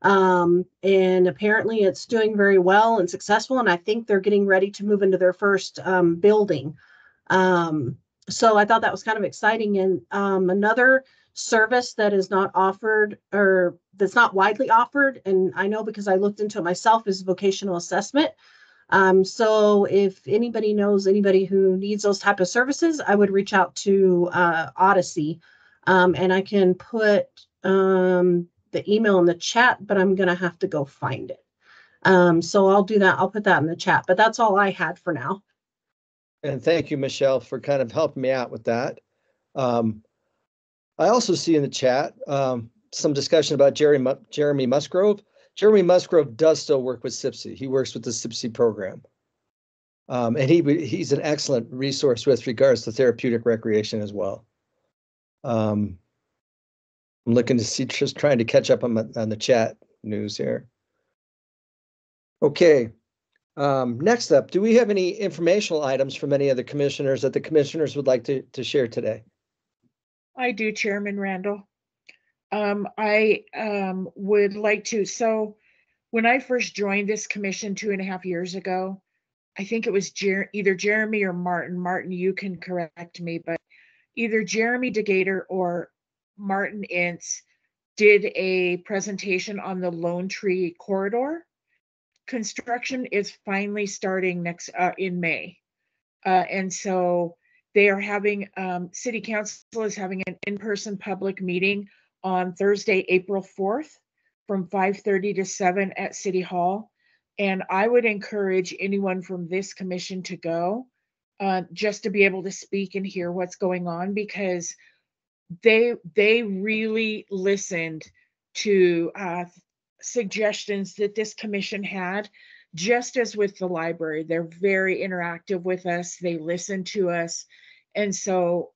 And apparently it's doing very well and successful. And I think they're getting ready to move into their first building. So I thought that was kind of exciting. And another service that is not offered, or that's not widely offered, and I know because I looked into it myself, is vocational assessment. So if anybody knows anybody who needs those type of services, I would reach out to Odyssey. And I can put the email in the chat, but I'm going to have to go find it. So I'll do that. I'll put that in the chat, but that's all I had for now. And thank you, Michelle, for kind of helping me out with that. I also see in the chat some discussion about Jeremy Musgrove. Jeremy Musgrove does still work with SIPSI. He works with the SIPSI program. And he's an excellent resource with regards to therapeutic recreation as well. I'm looking to see, just trying to catch up on the chat news here. Okay. Next up, do we have any informational items from any of the commissioners that the commissioners would like to share today? I do, Chairman Randall. I would like to. So when I first joined this commission 2.5 years ago, I think it was either Jeremy or Martin. Martin, you can correct me, but either Jeremy DeGator or Martin Ince did a presentation on the Lone Tree Corridor. Construction is finally starting next in May. And so they are having, City Council is having an in-person public meeting on Thursday, April 4th from 5:30 to 7 at City Hall. And I would encourage anyone from this commission to go just to be able to speak and hear what's going on, because they really listened to suggestions that this commission had. Just as with the library, they're very interactive with us. They listen to us. And so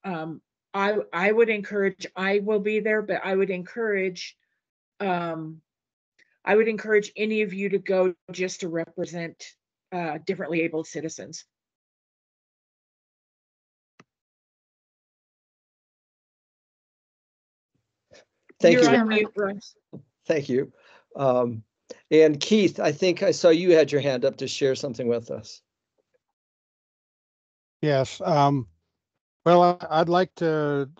I would encourage, I will be there, but I would encourage any of you to go just to represent differently abled citizens. Thank You're you. on mute, Russ. Thank you. And Keith, I think I saw you had your hand up to share something with us. Yes. Well, I'd like to,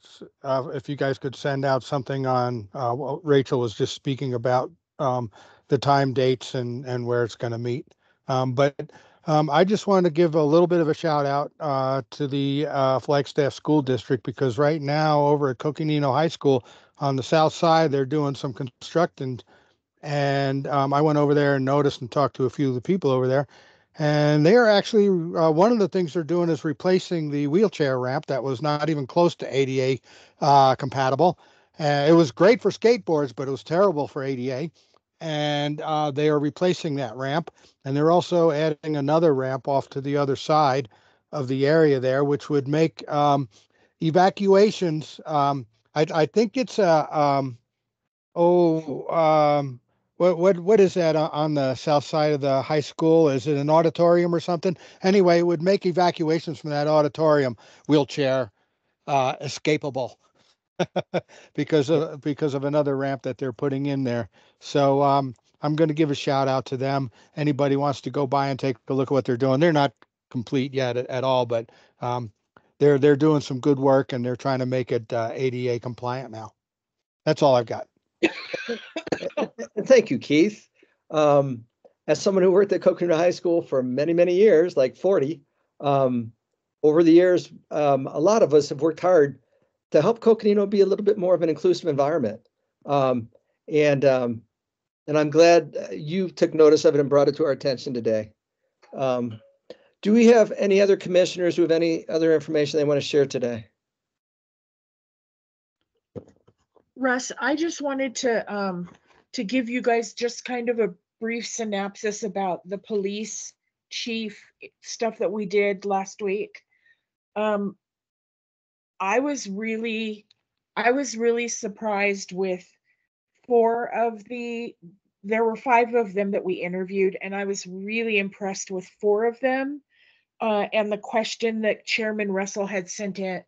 if you guys could send out something on what Rachel was just speaking about, the time, dates, and where it's going to meet. But I just want to give a little bit of a shout out to the Flagstaff School District, because right now over at Coconino High School on the south side, they're doing some construction. And I went over there and noticed and talked to a few of the people over there. And they are actually, one of the things they're doing is replacing the wheelchair ramp that was not even close to ADA compatible. It was great for skateboards, but it was terrible for ADA. And they are replacing that ramp. And they're also adding another ramp off to the other side of the area there, which would make evacuations. I think it's a, what is that on the south side of the high school? Is it an auditorium or something? Anyway, it would make evacuations from that auditorium wheelchair escapable because of another ramp that they're putting in there. So I'm going to give a shout out to them. Anybody wants to go by and take a look at what they're doing. They're not complete yet at all, but they're doing some good work, and they're trying to make it ADA compliant now. That's all I've got. Thank you, Keith. As someone who worked at Coconino High School for many, many years, like 40, over the years, a lot of us have worked hard to help Coconino be a little bit more of an inclusive environment. And I'm glad you took notice of it and brought it to our attention today. Do we have any other commissioners who have any other information they want to share today? Russ, I just wanted to give you guys just kind of a brief synopsis about the police chief stuff that we did last week. I was really surprised with there were 5 of them that we interviewed, and I was really impressed with 4 of them. And the question that Chairman Randall had sent in,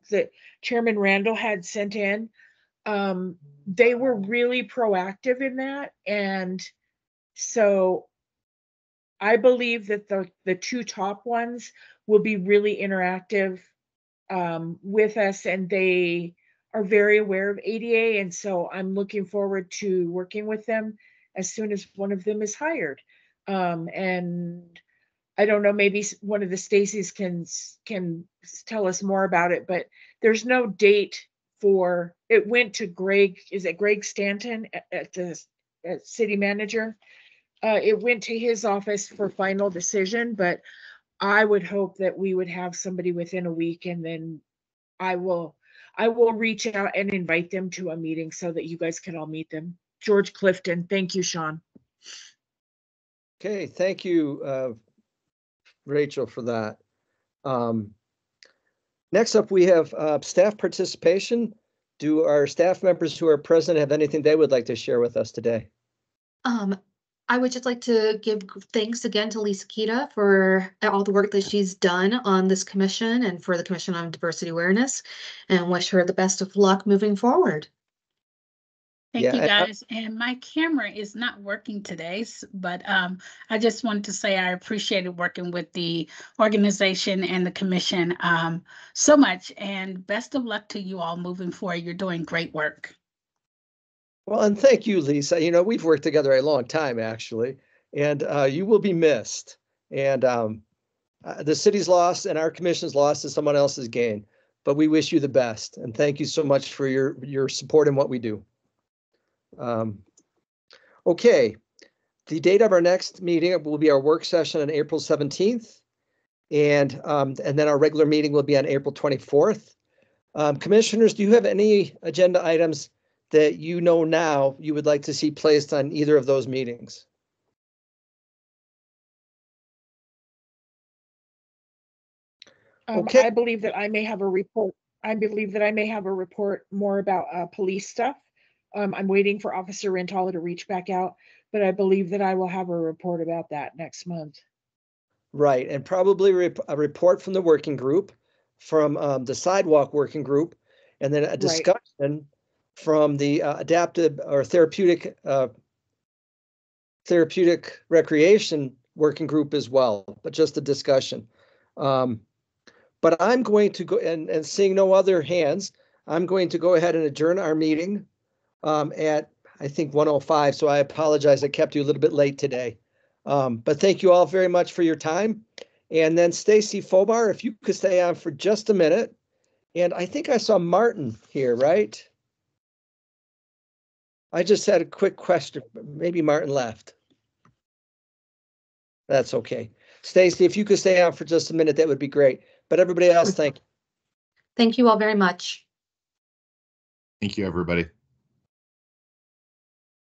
they were really proactive in that. And so I believe that the 2 top ones will be really interactive with us, and they are very aware of ADA. And so I'm looking forward to working with them as soon as one of them is hired. And I don't know, maybe one of the Stacys can tell us more about it, but there's no date for it. Went to Greg, is it Greg Stanton at city manager? It went to his office for final decision, but I would hope that we would have somebody within a week, and then I will reach out and invite them to a meeting so that you guys can all meet them. George Clifton. Thank you, Sean. Okay, thank you, Rachel, for that. Next up, we have staff participation. Do our staff members who are present have anything they would like to share with us today? I would just like to give thanks again to Lisa Kita for all the work that she's done on this commission and for the Commission on Diversity Awareness, and wish her the best of luck moving forward. Thank you, guys. And my camera is not working today, but I just wanted to say I appreciated working with the organization and the commission so much, and best of luck to you all moving forward. You're doing great work. Well, and thank you, Lisa. You know, we've worked together a long time, actually, and you will be missed. And the city's loss and our commission's loss is someone else's gain, but we wish you the best. And thank you so much for your support in what we do. Okay, the date of our next meeting will be our work session on April 17th, and then our regular meeting will be on April 24th. Commissioners, do you have any agenda items that you know now you would like to see placed on either of those meetings? Okay. I believe that I may have a report. I believe that I may have a report more about police stuff. I'm waiting for Officer Rentala to reach back out, but I believe that I will have a report about that next month. Right, and probably a report from the working group, from the sidewalk working group, and then a discussion from the adaptive or therapeutic recreation working group as well, but just a discussion. But I'm going to go, and seeing no other hands, I'm going to go ahead and adjourn our meeting at, I think, 1:05. So I apologize, I kept you a little bit late today. But thank you all very much for your time. And then Stacy Fobar, if you could stay on for just a minute. And I think I saw Martin here, right? I just had a quick question. Maybe Martin left. That's okay. Stacy, if you could stay on for just a minute, that would be great. But everybody else, thank you. Thank you all very much. Thank you, everybody.